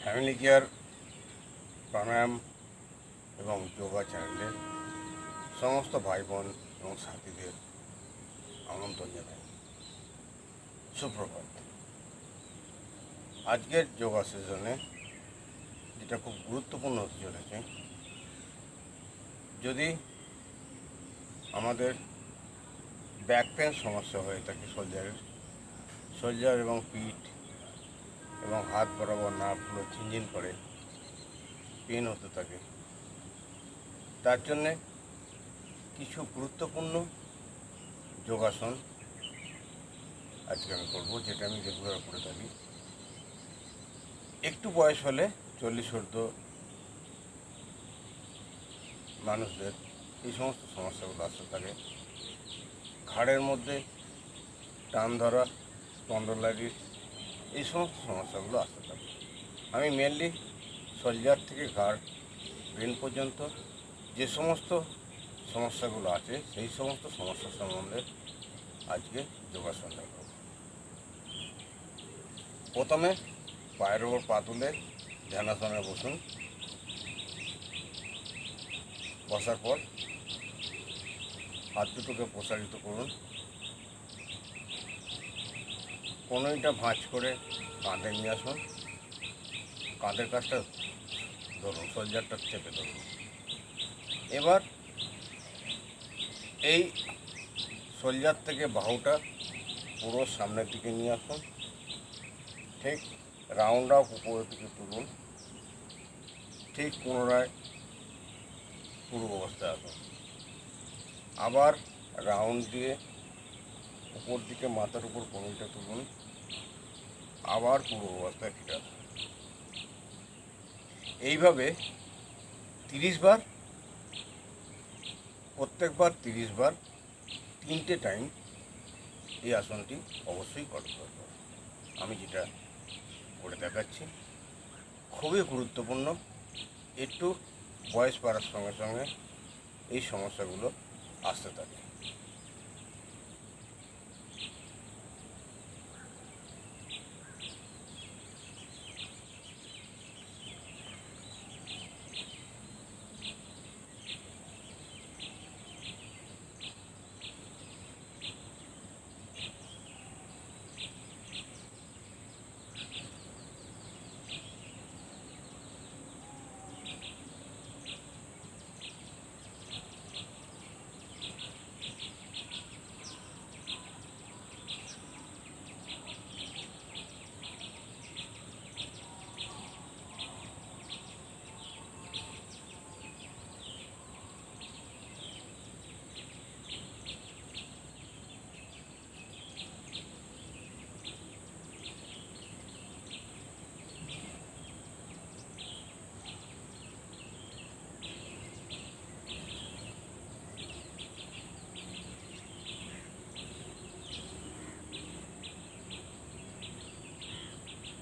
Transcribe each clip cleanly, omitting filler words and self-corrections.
Family care প্রাণায়াম এবং যোগা চ্যানেলে সমস্ত ভাই বোন এবং সাথীদের আমন্ত্রণ জানাই। সুপ্রভাত। আজকের যোগা সেশনে যেটা খুব গুরুত্বপূর্ণ হতে চলেছে, যদি আমাদের ব্যাক পেন সমস্যা হয়ে থাকে, শোল্ডার এবং পিঠ এবং হাত বরাবর নার্ভগুলো ঝিনঝিন করে পেন হতে থাকে, তার জন্যে কিছু গুরুত্বপূর্ণ যোগাসন আজকে আমি করবো, যেটা আমি রেগুলার করে থাকি। একটু বয়স হলে 40-50 মানুষদের এই সমস্ত সমস্যাগুলো আসতে থাকে। ঘাড়ের মধ্যে টান ধরা, স্পন্ডলাইটিস, এই সমস্ত সমস্যাগুলো আসতে থাকে। আমি মেনলি শোল্ডার থেকে ঘাড় ব্রেন পর্যন্ত যে সমস্ত সমস্যাগুলো আছে, সেই সমস্ত সমস্যা সম্বন্ধে আজকে যোগাসন দেখাবো। প্রথমে পায়ের ওপর পা তুলে ধ্যানাসনে বসুন। বসার পর হাত দুটোকে প্রসারিত করুন। কনুইটা ভাঁজ করে কাঁধে নিয়ে আসুন। কাঁধের কাছটা ধরুন, শোল্ডারটা চেপে ধরুন। এবার এই শোল্ডার থেকে বাহুটা পুরো সামনের দিকে নিয়ে আসুন। ঠিক রাউন্ড আপ উপরের দিকে তুলুন। ঠিক পুনরায় পূর্ব অবস্থায় আসুন। আবার রাউন্ড দিয়ে উপর দিকে মাথার উপর কনুইটা তুলুন। আবার পূর্ব অবস্থায় ফিরে আসুন। এইভাবে 30 বার, প্রত্যেকবার 30 বার, 3টে টাইম এই আসনটি অবশ্যই করতে হবে। আমি যেটা করে দেখাচ্ছি খুবই গুরুত্বপূর্ণ। একটু বয়স বাড়ার সঙ্গে সঙ্গে এই সমস্যাগুলো আসতে থাকে।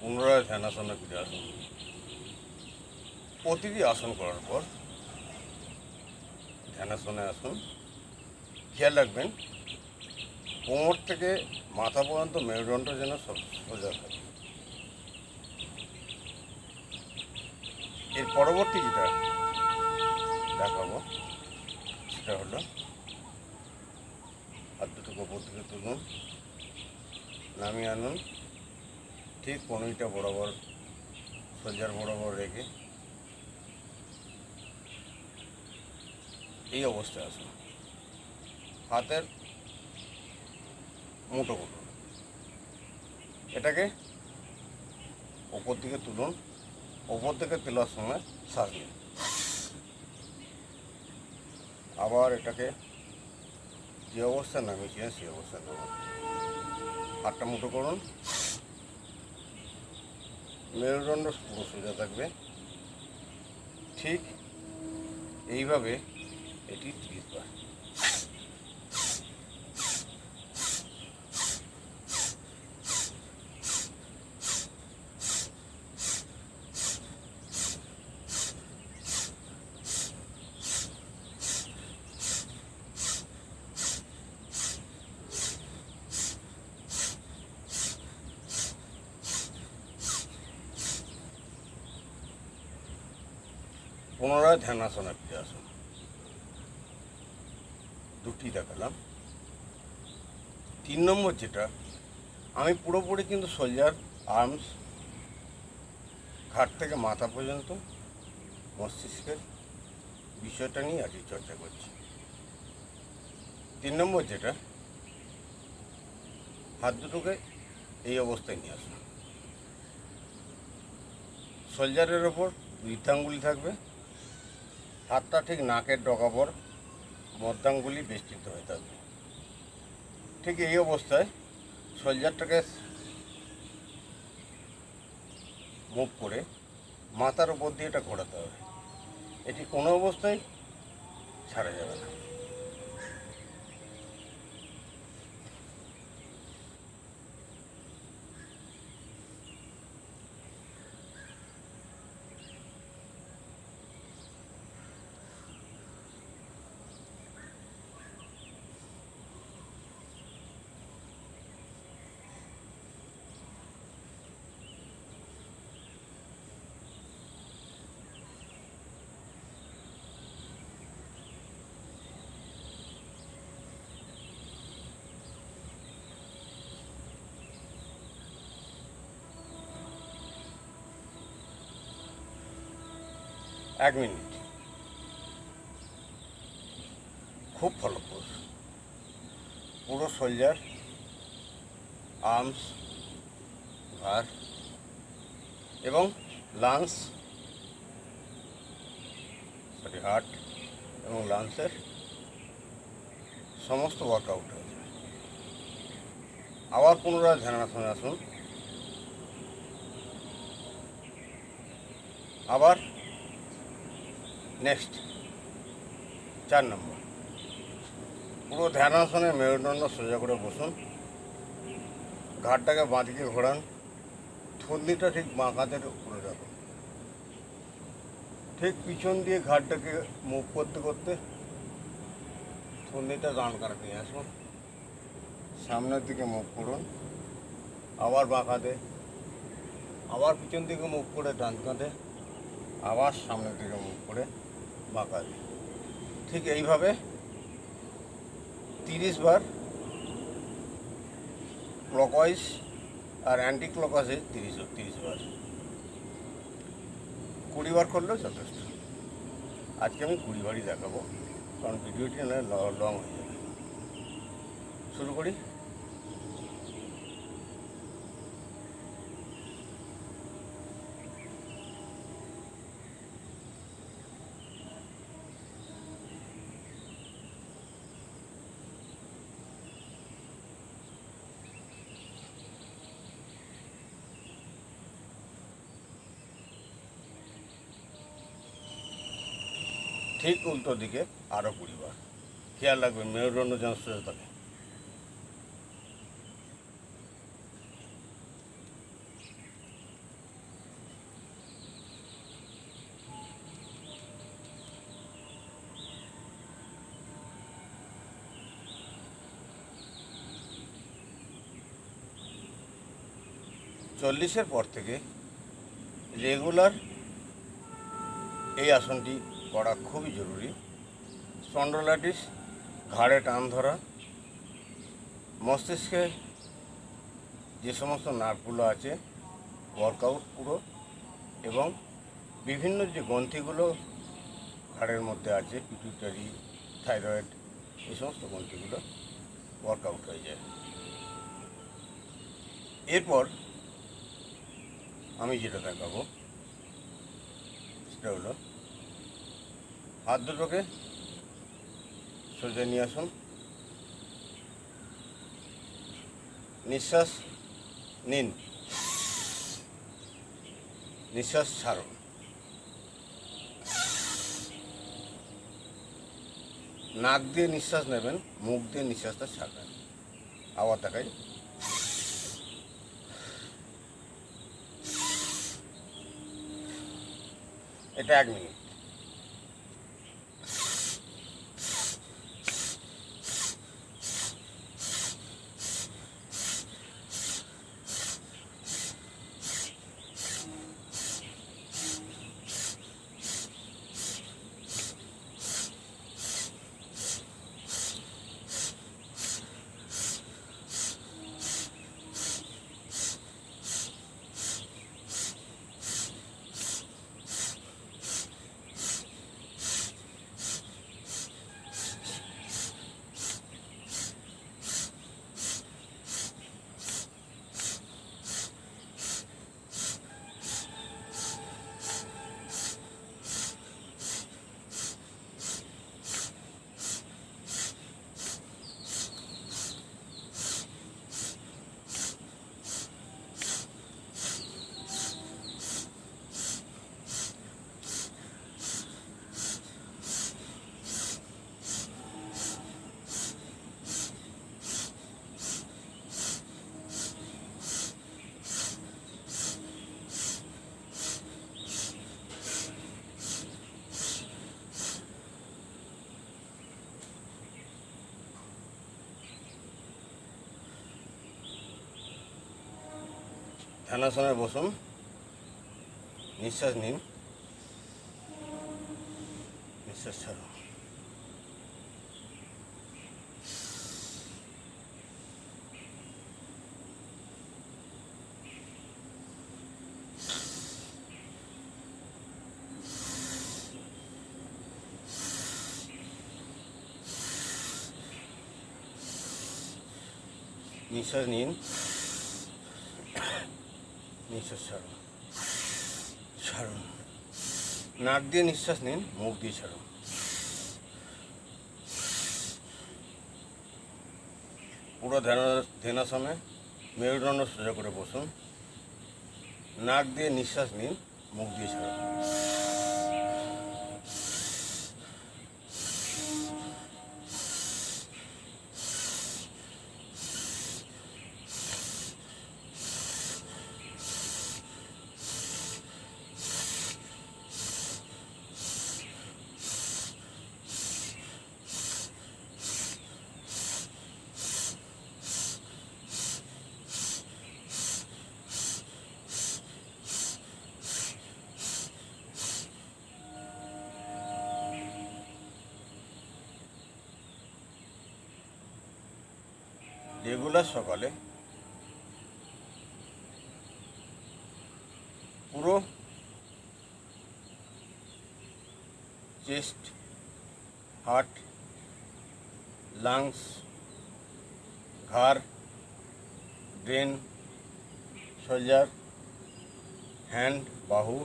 পুনরায় ধ্যানাসনে ফিরে আসুন। প্রতিটি আসন করার পর ধ্যানাসনে আসুন। খেয়াল রাখবেন কোমর থেকে মাথা পর্যন্ত মেরুদণ্ড যেন সোজা থাকে। এর পরবর্তী যেটা দেখাবো সেটা হলো হাত দুটোকে উপর দিকে তুলুন, নামিয়ে আনুন। ঠিক কনুইটা বরাবর, শোল্ডার বরাবর রেখে এই অবস্থায় আসুন। হাতের মুঠো করুন, এটাকে ওপর দিকে তুলুন। ওপর থেকে তোলার সময় শ্বাস নিন। আবার এটাকে যে অবস্থায় নামিয়েছিলেন সেই অবস্থায় নামান। হাতটা মুঠো করুন। মেরুদণ্ড পুরো সোজা থাকবে। ঠিক এইভাবে এটি 30 বার। পুনরায় ধ্যানাসনে ফিরে আসুন। দুটি দেখালাম। 3 নম্বর যেটা, আমি পুরোপুরি কিন্তু শোল্ডার, আর্মস, ঘাট থেকে মাথা পর্যন্ত মস্তিষ্কের বিষয়টা নিয়ে আজকে চর্চা করছি। 3 নম্বর যেটা, হাত দুটোকে এই অবস্থায় নিয়ে আসুন। শোল্ডারের ওপর বৃদ্ধাঙ্গুলি থাকবে, হাতটা ঠিক নাকের ডগাবর, মধ্যাঙ্গুলি বেষ্টিত হয়ে থাকবে। ঠিক এই অবস্থায় শোল্ডারটাকে মুভ করে মাথার উপর দিয়ে এটা ঘোরাতে হবে। এটি কোনো অবস্থায় ছাড়া যাবে না। এক মিনিট। খুব ফলপ্রদ। পুরো শোল্ডার, আর্মস, ঘাড় এবং লাংস, হার্ট এবং লাংসের সমস্ত ওয়ার্কআউট হয়ে যায়। আবার পুনরায় ধ্যানাসনে আসুন। আবার নেক্সট 4 নম্বর, পুরো ধ্যানাসনে মেরুদণ্ড সোজা করে বসুন, ঘাটটাকে বাঁদিকে ঘোরান, থুতনিটা ঠিক বাঁ কাঁধের উপরে রাখুন। ঠিক পিছন দিয়ে ঘাটটাকে মুভ করতে করতে থুতনিটা ডান কাঁধে নিয়ে আসুন, সামনের দিকে মুভ করুন, আবার বাঁ কাঁধে, আবার পিছন দিকে মুভ করে ডান কাঁধে, আবার সামনের দিকে মুভ করে বাঁ কাঁধে। ঠিক এইভাবে 30 বার, ক্লকওয়াইজ আর অ্যান্টি ক্লকওয়াইজে 30 বার, 20 বার করলেও যথেষ্ট। আজকে আমি 20 বারই দেখাবো, কারণ ভিডিওটি লং হয়ে যাবে। শুরু করি। ঠিক উল্টো দিকে আরও 20 বার। খেয়াল রাখবেন মেরুদণ্ড যেন সোজা থাকে। চল্লিশের পর থেকে রেগুলার এই আসনটি করা খুবই জরুরি। স্পন্ডলাইটিস, ঘাড়ে টান ধরা, মস্তিষ্কে যে সমস্ত নার্ভগুলো আছে ওয়ার্কআউট পুরো, এবং বিভিন্ন যে গ্রন্থিগুলো ঘাড়ের মধ্যে আছে, পিটুইটারি, থাইরয়েড, এই সমস্ত গ্রন্থিগুলো ওয়ার্কআউট হয়ে যায়। এরপর আমি যেটা দেখাবো সেটা হলো হাত দুটোকে সোজা নিয়ে আসুন, নিঃশ্বাস নিন, নিঃশ্বাস ছাড়ুন। নাক দিয়ে নিঃশ্বাস নেবেন, মুখ দিয়ে নিঃশ্বাসটা ছাড়বেন। আবার দেখাই। এটা 1 মিনিট। ধ্যানাসনে বসুন, নিঃশ্বাস নিন, নিঃশ্বাস ছাড়ুন। নিঃশ্বাস নিন, নিঃশ্বাস ছাড়ুন, ছাড়ুন। নাক দিয়ে নিঃশ্বাস নিন, মুখ দিয়ে ছাড়ুন। পুরো ধ্যানাসনে মেরুদণ্ড সোজা করে বসুন, নাক দিয়ে নিঃশ্বাস নিন, মুখ দিয়ে ছাড়ুন। রেগুলার সকালে পুরো চেস্ট, হার্ট, লাংস, ঘাড়, ব্রেন, শোল্ডার, হ্যান্ড, বাহু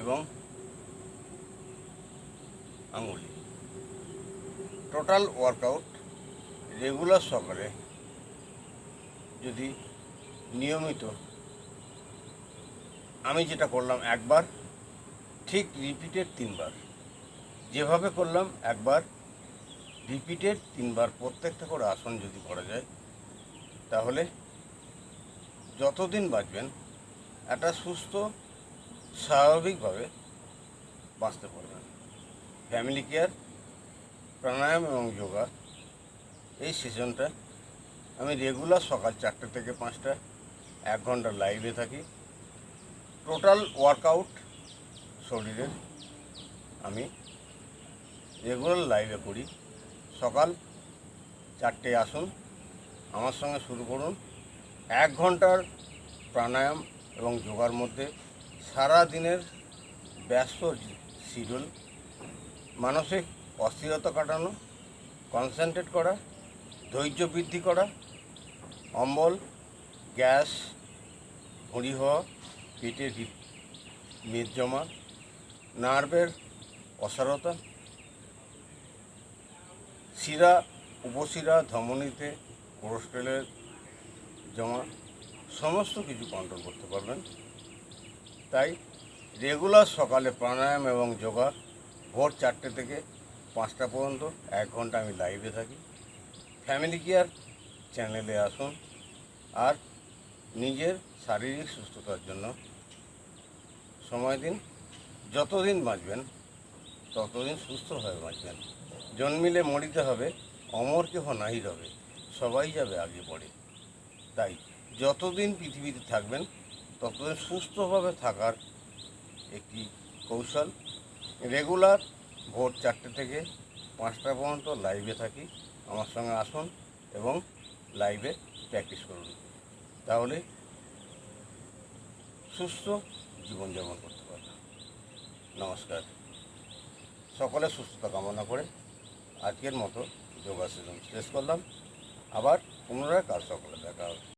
এবং আঙুলি, টোটাল ওয়ার্কআউট রেগুলার সকালে যদি নিয়মিত আমি যেটা করলাম একবার, ঠিক রিপিটেড 3 বার, যেভাবে করলাম একবার রিপিটেড 3 বার প্রত্যেকটা করে আসন যদি করা যায়, তাহলে যতদিন বাঁচবেন একটা সুস্থ স্বাভাবিকভাবে বাঁচতে পারবেন। ফ্যামিলি কেয়ার, প্রাণায়াম এবং যোগা এই সেশনটা আমি রেগুলার সকাল 4টে থেকে 5টা 1 ঘন্টা লাইভে থাকি। টোটাল ওয়ার্কআউট শরীরের আমি রেগুলার লাইভে করি। সকাল 4টে আসুন, আমার সঙ্গে শুরু করুন। 1 ঘন্টার প্রাণায়াম এবং যোগার মধ্যে সারা দিনের ব্যস্ত শিডিউল, মানসিক অস্থিরতা কাটানো, কনসেন্ট্রেট করা, ধৈর্য বৃদ্ধি করা, অম্বল, গ্যাস, ভুঁড়ি হওয়া, পেটে মেদ জমা, নার্ভের অসারতা, শিরা, উপশিরা, ধমনীতে কোলেস্টেরলের জমা, সমস্ত কিছু কন্ট্রোল করতে পারবেন। তাই রেগুলার সকালে প্রাণায়াম এবং যোগা ভোর 4টে থেকে 5টা পর্যন্ত 1 ঘন্টা আমি লাইভে থাকি। ফ্যামিলি কেয়ার চ্যানেলে আসুন আর নিজের শারীরিক সুস্থতার জন্য সময় দিন। যতদিন বাঁচবেন ততদিন সুস্থভাবে বাঁচবেন। জন্মিলে মরিতে হবে, অমর কেহ নাহি রবে, সবাই যাবে আগে পড়ে। তাই যতদিন পৃথিবীতে থাকবেন ততদিন সুস্থভাবে থাকার একটি কৌশল। রেগুলার ভোর 4টে থেকে 5টা পর্যন্ত লাইভে থাকি, আমার সঙ্গে আসুন এবং লাইভে প্র্যাকটিস করুন, তাহলে সুস্থ জীবনযাপন করতে পারবেন। নমস্কার। সকলের সুস্থতা কামনা করে আজকের মতো যোগা সেশন শেষ করলাম। আবার পুনরায় কাল সকালে দেখা হবে।